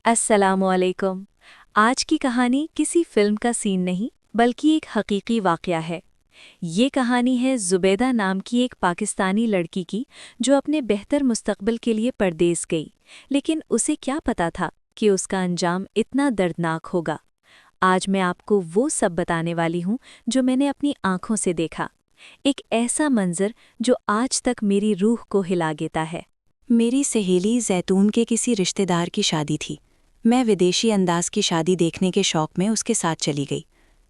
अस्सलामुअलैकुम। आज की कहानी किसी फिल्म का सीन नहीं बल्कि एक हकीकी वाक़या है। ये कहानी है ज़ुबैदा नाम की एक पाकिस्तानी लड़की की जो अपने बेहतर मुस्तकबिल के लिए परदेस गई, लेकिन उसे क्या पता था कि उसका अंजाम इतना दर्दनाक होगा। आज मैं आपको वो सब बताने वाली हूँ जो मैंने अपनी आँखों से देखा। एक ऐसा मंजर जो आज तक मेरी रूह को हिला देता है। मेरी सहेली जैतून के किसी रिश्तेदार की शादी थी। मैं विदेशी अंदाज की शादी देखने के शौक में उसके साथ चली गई।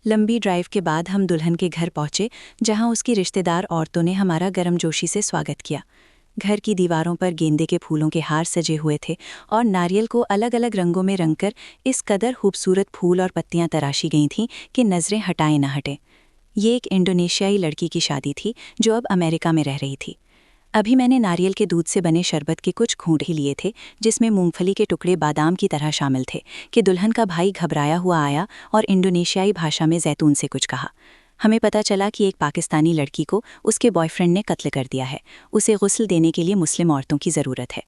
लंबी ड्राइव के बाद हम दुल्हन के घर पहुंचे, जहां उसकी रिश्तेदार औरतों ने हमारा गर्मजोशी से स्वागत किया। घर की दीवारों पर गेंदे के फूलों के हार सजे हुए थे और नारियल को अलग अलग रंगों में रंगकर इस कदर खूबसूरत फूल और पत्तियां तराशी गई थीं कि नज़रें हटाए न हटें। ये एक इंडोनेशियाई लड़की की शादी थी जो अब अमेरिका में रह रही थी। अभी मैंने नारियल के दूध से बने शरबत के कुछ घूंट ही लिए थे, जिसमें मूंगफली के टुकड़े बादाम की तरह शामिल थे, कि दुल्हन का भाई घबराया हुआ आया और इंडोनेशियाई भाषा में जैतून से कुछ कहा। हमें पता चला कि एक पाकिस्तानी लड़की को उसके बॉयफ्रेंड ने कत्ल कर दिया है। उसे गुस्ल देने के लिए मुस्लिम औरतों की ज़रूरत है।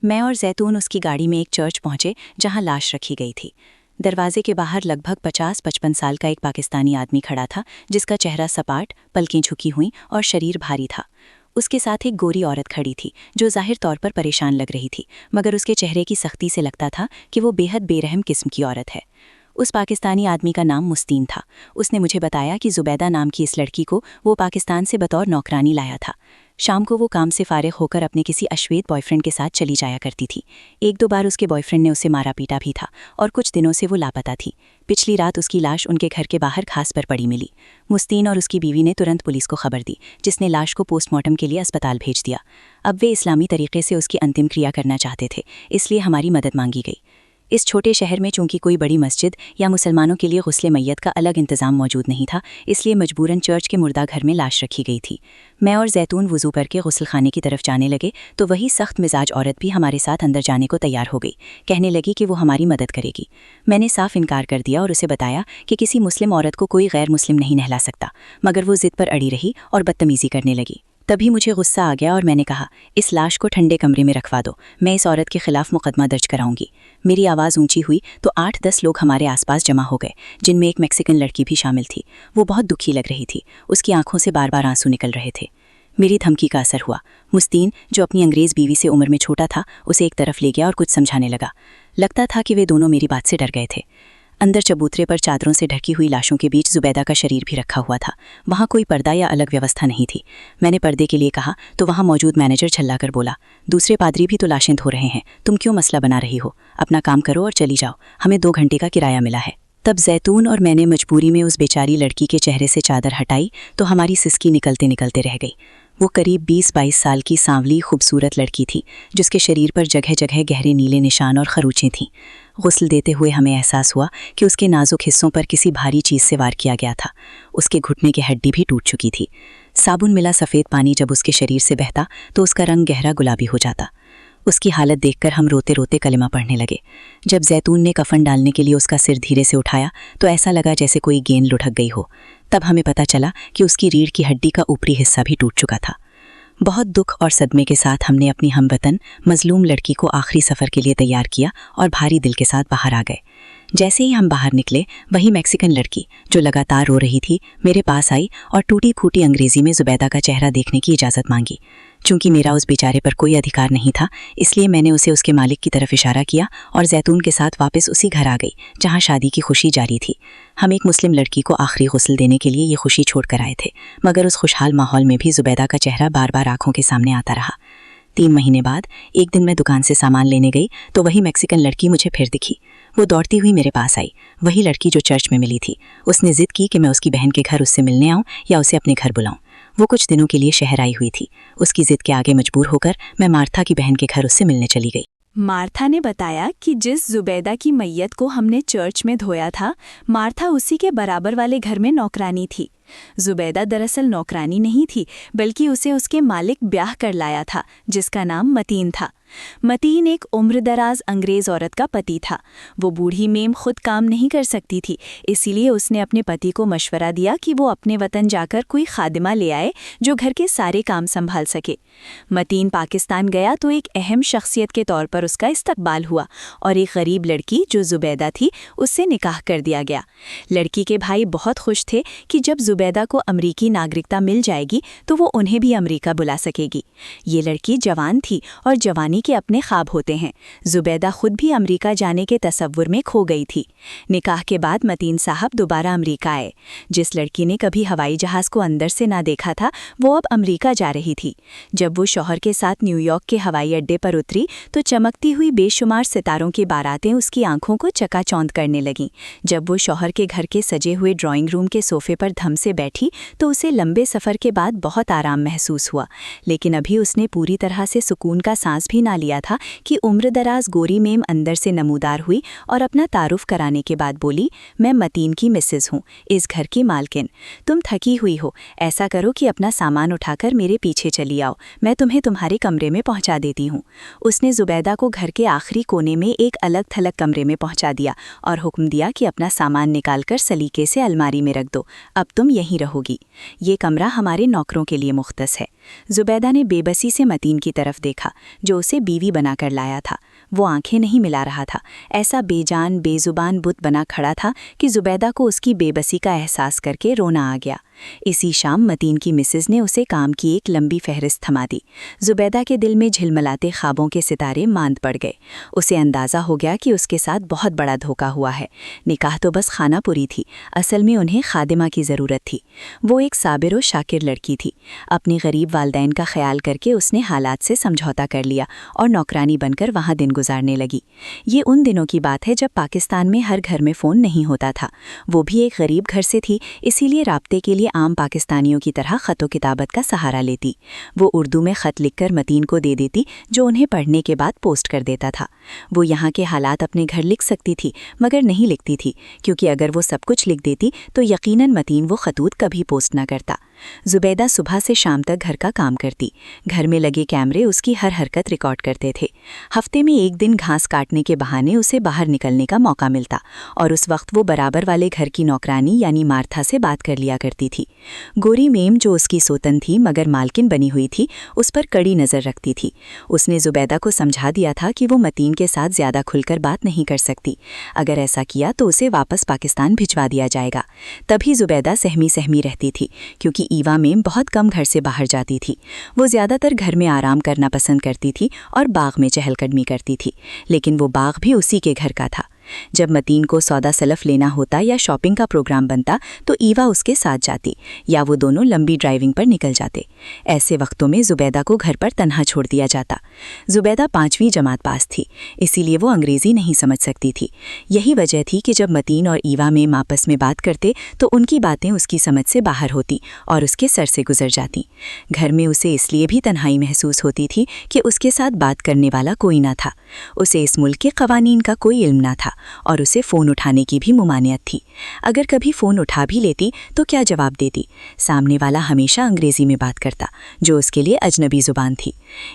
मैं और जैतून उसकी गाड़ी में एक चर्च पहुंचे जहां लाश रखी गई थी। दरवाजे के बाहर लगभग 50-55 साल का एक पाकिस्तानी आदमी खड़ा था, जिसका चेहरा सपाट, पलकें झुकी हुई और शरीर भारी था। उसके साथ एक गोरी औरत खड़ी थी जो जाहिर तौर पर परेशान लग रही थी, मगर उसके चेहरे की सख्ती से लगता था कि वो बेहद बेरहम किस्म की औरत है। उस पाकिस्तानी आदमी का नाम मुस्तीन था। उसने मुझे बताया कि ज़ुबैदा नाम की इस लड़की को वो पाकिस्तान से बतौर नौकरानी लाया था। शाम को वो काम से फारिग होकर अपने किसी अश्वेत बॉयफ्रेंड के साथ चली जाया करती थी। एक दो बार उसके बॉयफ्रेंड ने उसे मारा पीटा भी था और कुछ दिनों से वो लापता थी। पिछली रात उसकी लाश उनके घर के बाहर घास पर पड़ी मिली। मुस्तीन और उसकी बीवी ने तुरंत पुलिस को खबर दी, जिसने लाश को पोस्टमार्टम के लिए अस्पताल भेज दिया। अब वे इस्लामी तरीके से उसकी अंतिम क्रिया करना चाहते थे, इसलिए हमारी मदद मांगी गई। इस छोटे शहर में चूंकि कोई बड़ी मस्जिद या मुसलमानों के लिए गुस्ले मैयत का अलग इंतजाम मौजूद नहीं था, इसलिए मजबूरन चर्च के मुर्दा घर में लाश रखी गई थी। मैं और जैतून वुजू करके गुस्ल खाने की तरफ जाने लगे तो वही सख्त मिजाज औरत भी हमारे साथ अंदर जाने को तैयार हो गई। कहने लगी कि वो हमारी मदद करेगी। मैंने साफ इनकार कर दिया और उसे बताया कि किसी मुस्लिम औरत को कोई गैर मुस्लिम नहीं नहला सकता, मगर वो जिद पर अड़ी रही और बदतमीजी करने लगी। तभी मुझे गुस्सा आ गया और मैंने कहा, इस लाश को ठंडे कमरे में रखवा दो, मैं इस औरत के खिलाफ मुकदमा दर्ज कराऊंगी। मेरी आवाज़ ऊंची हुई तो 8-10 लोग हमारे आसपास जमा हो गए, जिनमें एक मैक्सिकन लड़की भी शामिल थी। वो बहुत दुखी लग रही थी, उसकी आंखों से बार बार आंसू निकल रहे थे। मेरी धमकी का असर हुआ। मुस्तीन, जो अपनी अंग्रेज़ बीवी से उम्र में छोटा था, उसे एक तरफ ले गया और कुछ समझाने लगा। लगता था कि वे दोनों मेरी बात से डर गए थे। अंदर चबूतरे पर चादरों से ढकी हुई लाशों के बीच ज़ुबैदा का शरीर भी रखा हुआ था। वहाँ कोई पर्दा या अलग व्यवस्था नहीं थी। मैंने पर्दे के लिए कहा तो वहाँ मौजूद मैनेजर झल्लाकर बोला, दूसरे पादरी भी तो लाशें धो रहे हैं, तुम क्यों मसला बना रही हो? अपना काम करो और चली जाओ, हमें 2 घंटे का किराया मिला है। तब जैतून और मैंने मजबूरी में उस बेचारी लड़की के चेहरे से चादर हटाई तो हमारी सिसकी निकलते निकलते रह गई। वो करीब 20-22 साल की सांवली खूबसूरत लड़की थी, जिसके शरीर पर जगह जगह गहरे नीले निशान और खरूचें थीं। गुस्ल देते हुए हमें एहसास हुआ कि उसके नाजुक हिस्सों पर किसी भारी चीज़ से वार किया गया था। उसके घुटने की हड्डी भी टूट चुकी थी। साबुन मिला सफ़ेद पानी जब उसके शरीर से बहता तो उसका रंग गहरा गुलाबी हो जाता। उसकी हालत देखकर हम रोते रोते कलिमा पढ़ने लगे। जब जैतून ने कफन डालने के लिए उसका सिर धीरे से उठाया तो ऐसा लगा जैसे कोई गेंद लुढ़क गई हो। तब हमें पता चला कि उसकी रीढ़ की हड्डी का ऊपरी हिस्सा भी टूट चुका था। बहुत दुख और सदमे के साथ हमने अपनी हमवतन मजलूम लड़की को आखिरी सफ़र के लिए तैयार किया और भारी दिल के साथ बाहर आ गए। जैसे ही हम बाहर निकले, वही मैक्सिकन लड़की जो लगातार रो रही थी मेरे पास आई और टूटी फूटी अंग्रेज़ी में ज़ुबैदा का चेहरा देखने की इजाज़त मांगी। चूंकि मेरा उस बेचारे पर कोई अधिकार नहीं था, इसलिए मैंने उसे उसके मालिक की तरफ इशारा किया और जैतून के साथ वापस उसी घर आ गई जहां शादी की खुशी जारी थी। हम एक मुस्लिम लड़की को आखिरी गुस्ल देने के लिए ये खुशी छोड़ कर आए थे, मगर उस खुशहाल माहौल में भी ज़ुबैदा का चेहरा बार बार आंखों के सामने आता रहा। 3 महीने बाद एक दिन मैं दुकान से सामान लेने गई तो वही मैक्सिकन लड़की मुझे फिर दिखी। वो दौड़ती हुई मेरे पास आई, वही लड़की जो चर्च में मिली थी। उसने जिद की कि मैं उसकी बहन के घर उससे मिलने आऊं या उसे अपने घर बुलाऊं। वो कुछ दिनों के लिए शहर आई हुई थी। उसकी जिद के आगे मजबूर होकर मैं मार्था की बहन के घर उससे मिलने चली गई। मार्था ने बताया कि जिस ज़ुबैदा की मैयत को हमने चर्च में धोया था, मार्था उसी के बराबर वाले घर में नौकरानी थी। जुबैदा दरअसल नौकरानी नहीं थी, बल्कि उसे उसके मालिक ब्याह कर लाया था, जिसका नाम मतीन था। मतीन एक उम्रदराज अंग्रेज़ औरत का पति था। वो बूढ़ी मेम खुद काम नहीं कर सकती थी, इसीलिए उसने अपने पति को मशवरा दिया कि वो अपने वतन जाकर कोई खादिमा ले आए जो घर के सारे काम संभाल सके। मतीन पाकिस्तान गया तो एक अहम शख्सियत के तौर पर उसका इस्तकबाल हुआ और एक गरीब लड़की जो जुबैदा थी उससे निकाह कर दिया गया। लड़की के भाई बहुत खुश थे कि जब जुबैदा को अमरीकी नागरिकता मिल जाएगी तो वो उन्हें भी अमरीका बुला सकेगी। ये लड़की जवान थी और जवानी के अपने ख्वाब होते हैं। जुबैदा खुद भी अमरीका जाने के तसव्वुर में खो गई थी। निकाह के बाद मतीन साहब दोबारा अमरीका आए। जिस लड़की ने कभी हवाई जहाज़ को अंदर से ना देखा था, वो अब अमरीका जा रही थी। जब वो शौहर के साथ न्यूयॉर्क के हवाई अड्डे पर उतरी तो चमकती हुई बेशुमार सितारों की बारातें उसकी आंखों को चकाचौंध करने लगीं। जब वो शौहर के घर के सजे हुए ड्राइंग रूम के सोफे पर धम से बैठी तो उसे लंबे सफ़र के बाद बहुत आराम महसूस हुआ, लेकिन अभी उसने पूरी तरह से सुकून का सांस भी ना लिया था कि उम्रदराज गोरी मेम अंदर से नमूदार हुई और अपना तारुफ कराने के बाद बोली, मैं मतीन की मिसेज हूँ, इस घर की मालकिन। तुम थकी हुई हो, ऐसा करो कि अपना सामान उठाकर मेरे पीछे चली आओ, मैं तुम्हें तुम्हारे कमरे में पहुँचा देती हूँ। उसने जुबैदा को घर के आखिरी कोने में एक अलग थलग कमरे में पहुँचा दिया और हुक्म दिया कि अपना सामान निकालकर सलीके से अलमारी में रख दो, अब तुम यहीं रहोगी। ये कमरा हमारे नौकरों के लिए मुख्तस है। जुबैदा ने बेबसी से मतीन की तरफ देखा, जो उसे बीवी बनाकर लाया था। वो आंखें नहीं मिला रहा था, ऐसा बेजान बेजुबान बुत बना खड़ा था कि जुबैदा को उसकी बेबसी का एहसास करके रोना आ गया। इसी शाम मतीन की मिसेज ने उसे काम की एक लंबी फहरिस्त थमा दी। जुबैदा के दिल में झिलमिलाते ख्वाबों के सितारे मांद पड़ गए। उसे अंदाज़ा हो गया कि उसके साथ बहुत बड़ा धोखा हुआ है। निकाह तो बस खानापुरी थी, असल में उन्हें खादिमा की ज़रूरत थी। वो एक साबिर और शाकिर लड़की थी। अपने गरीब वालदैन का ख्याल करके उसने हालात से समझौता कर लिया और नौकरानी बनकर वहाँ दिन गुजारने लगी। ये उन दिनों की बात है जब पाकिस्तान में हर घर में फ़ोन नहीं होता था। वो भी एक गरीब घर से थी, इसीलिए राब्ते के लिए आम पाकिस्तानियों की तरह ख़तो किताबत का सहारा लेती। वो उर्दू में ख़त लिखकर मतीन को दे देती, जो उन्हें पढ़ने के बाद पोस्ट कर देता था। वो यहाँ के हालात अपने घर लिख सकती थी, मगर नहीं लिखती थी, क्योंकि अगर वो सब कुछ लिख देती तो यकीनन मतीन वो खतूत कभी पोस्ट न करता। जुबैदा सुबह से शाम तक घर का काम करती। घर में लगे कैमरे उसकी हर हरकत रिकॉर्ड करते थे। हफ्ते में एक दिन घास काटने के बहाने उसे बाहर निकलने का मौका मिलता और उस वक्त वो बराबर वाले घर की नौकरानी यानी मार्था से बात कर लिया करती थी। गोरी मेम, जो उसकी सोतन थी मगर मालकिन बनी हुई थी, उस पर कड़ी नज़र रखती थी। उसने जुबैदा को समझा दिया था कि वो मतीन के साथ ज़्यादा खुलकर बात नहीं कर सकती। अगर ऐसा किया तो उसे वापस पाकिस्तान भिजवा दिया जाएगा। तभी जुबैदा सहमी सहमी रहती थी, क्योंकि ईवा मेम बहुत कम घर से बाहर जाती थी। वो ज़्यादातर घर में आराम करना पसंद करती थी और बाग में चहलकदमी करती थी, लेकिन वो बाग भी उसी के घर का था। जब मतीन को सौदा सलफ लेना होता या शॉपिंग का प्रोग्राम बनता तो ईवा उसके साथ जाती या वो दोनों लंबी ड्राइविंग पर निकल जाते। ऐसे वक्तों में जुबैदा को घर पर तन्हा छोड़ दिया जाता। जुबैदा 5वीं जमात पास थी, इसीलिए वो अंग्रेज़ी नहीं समझ सकती थी। यही वजह थी कि जब मतीन और ईवा मेम आपस में बात करते तो उनकी बातें उसकी समझ से बाहर होती और उसके सर से गुजर जाती। घर में उसे इसलिए भी तन्हाई महसूस होती थी कि उसके साथ बात करने वाला कोई ना था। उसे इस मुल्क के क़वानीन का कोई इल्म ना था और उसे फ़ोन उठाने की भी मुमानियत थी। अगर कभी फ़ोन उठा भी लेती तो क्या जवाब देती? सामने वाला हमेशा अंग्रेज़ी में बात करता, जो उसके लिए अजनबी ज़ुबान थी।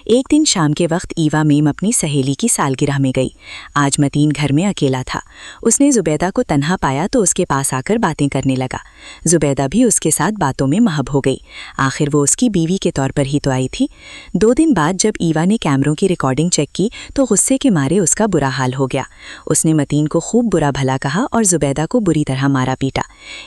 एक दिन शाम के वक्त ईवा मेम अपनी सहेली की सालगिरह में गई। आज मतीन घर में अकेला था। उसने जुबैदा को तन्हा पाया तो उसके पास आकर बातें करने लगा। जुबैदा भी उसके साथ बातों में महब हो गई। आखिर वो उसकी बीवी के तौर पर ही तो आई थी। 2 दिन बाद जब ईवा ने कैमरों की रिकॉर्डिंग चेक की तो गुस्से के मारे उसका बुरा हाल हो गया। उसने मतीन को खूब बुरा भला कहा और जुबैदा को बुरी तरह मारा पीटा।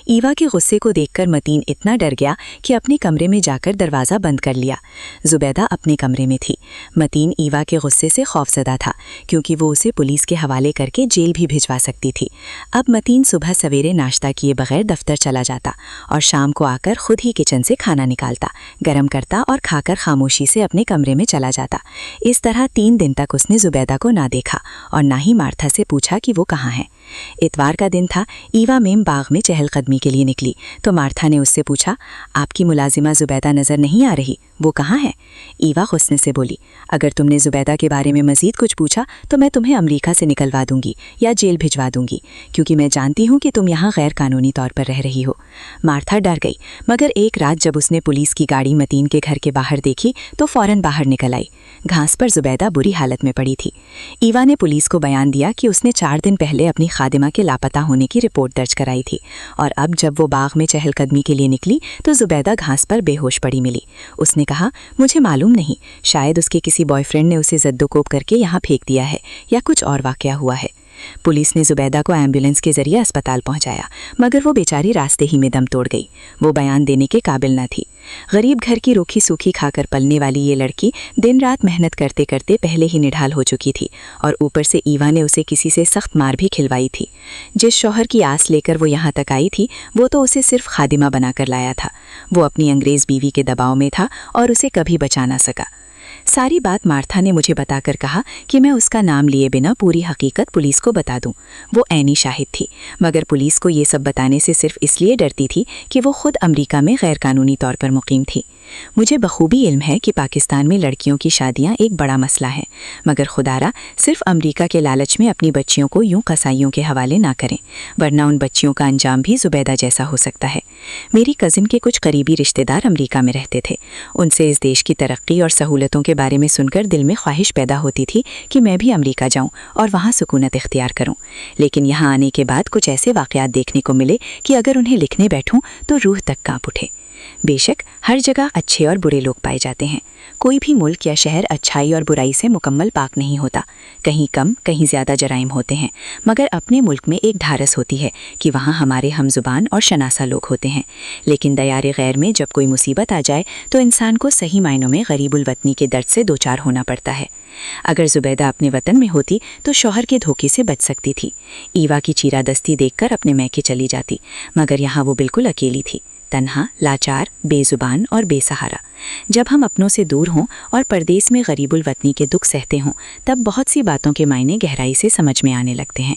ईवा के गुस्से को देखकर मतीन इतना डर गया कि अपने कमरे में जाकर दरवाज़ा बंद कर लिया। जुबैदा अपने कमरे में थी। मतीन ईवा के गुस्से से खौफजदा था, क्योंकि वो उसे पुलिस के हवाले करके जेल भी भिजवा सकती थी। अब मतीन सुबह सवेरे नाश्ता किए बगैर दफ्तर चला जाता और शाम को आकर खुद ही किचन से खाना निकालता, गर्म करता और खाकर खामोशी से अपने कमरे में चला जाता। इस तरह 3 दिन तक उसने जुबैदा को ना देखा और ना ही मार्था से पूछा कि वो कहाँ है। इतवार का दिन था। ईवा मेम बाग में चहलकदमी के लिए निकली तो मार्था ने उससे पूछा, आपकी मुलाजिमा जुबैदा नज़र नहीं आ रही, वो कहाँ है? ईवा गुस्से से बोली, अगर तुमने जुबैदा के बारे में मज़ीद कुछ पूछा तो मैं तुम्हें अमरीका से निकलवा दूंगी या जेल भिजवा दूंगी, क्योंकि मैं जानती हूँ कि तुम यहाँ गैर कानूनी तौर पर रह रही हो। मार्था डर गई, मगर एक रात जब उसने पुलिस की गाड़ी मतीन के घर के बाहर देखी तो फ़ौरन बाहर निकल आई। घास पर जुबैदा बुरी हालत में पड़ी थी। ईवा ने पुलिस को बयान दिया कि उसने 4 दिन पहले अपनी खादिमा के लापता होने की रिपोर्ट दर्ज कराई थी, और अब जब वो बाग में चहलकदमी के लिए निकली तो जुबैदा घास पर बेहोश पड़ी मिली। उसने कहा, मुझे मालूम नहीं, शायद उसके किसी बॉयफ्रेंड ने उसे जद्दोकोब करके यहाँ फेंक दिया है या कुछ और वाकया हुआ है। पुलिस ने जुबैदा को एम्बुलेंस के जरिए अस्पताल पहुंचाया, मगर वो बेचारी रास्ते ही में दम तोड़ गई। वो बयान देने के काबिल न थी। गरीब घर की रूखी सूखी खाकर पलने वाली ये लड़की दिन रात मेहनत करते करते पहले ही निढाल हो चुकी थी, और ऊपर से ईवा ने उसे किसी से सख्त मार भी खिलवाई थी। जिस शौहर की आस लेकर वो यहाँ तक आई थी, वो तो उसे सिर्फ खादिमा बनाकर लाया था। वो अपनी अंग्रेज़ बीवी के दबाव में था और उसे कभी बचा ना सका। सारी बात मार्था ने मुझे बताकर कहा कि मैं उसका नाम लिए बिना पूरी हकीकत पुलिस को बता दूं। वो ऐनी शाहिद थी, मगर पुलिस को ये सब बताने से सिर्फ इसलिए डरती थी कि वो खुद अमेरिका में गैर कानूनी तौर पर मुकीम थी। मुझे बखूबी इल्म है कि पाकिस्तान में लड़कियों की शादियां एक बड़ा मसला है, मगर खुदारा सिर्फ अमेरिका के लालच में अपनी बच्चियों को यूं कसाईयों के हवाले ना करें, वरना उन बच्चियों का अंजाम भी जुबैदा जैसा हो सकता है। मेरी कज़िन के कुछ करीबी रिश्तेदार अमेरिका में रहते थे। उनसे इस देश की तरक्की और सहूलतों के बारे में सुनकर दिल में ख्वाहिश पैदा होती थी कि मैं भी अमेरिका जाऊं और वहां सुकूनत इख्तियार करूं। लेकिन यहाँ आने के बाद कुछ ऐसे वाक़यात देखने को मिले कि अगर उन्हें लिखने बैठूं तो रूह तक कांप उठे। बेशक हर जगह अच्छे और बुरे लोग पाए जाते हैं। कोई भी मुल्क या शहर अच्छाई और बुराई से मुकम्मल पाक नहीं होता। कहीं कम कहीं ज़्यादा जराइम होते हैं, मगर अपने मुल्क में एक ढारस होती है कि वहाँ हमारे हमजुबान और शनासा लोग होते हैं। लेकिन दयारे गैर में जब कोई मुसीबत आ जाए तो इंसान को सही मायनों में गरीबुल वतनी के दर्द से दो चार होना पड़ता है। अगर जुबैदा अपने वतन में होती तो शौहर के धोखे से बच सकती थी। ईवा की चीरादस्ती देखकर अपने मैके चली जाती, मगर यहाँ वो बिल्कुल अकेली थी, तन्हा, लाचार, बेजुबान और बेसहारा। जब हम अपनों से दूर हों और परदेश में गरीबुल वतनी के दुख सहते हों, तब बहुत सी बातों के मायने गहराई से समझ में आने लगते हैं।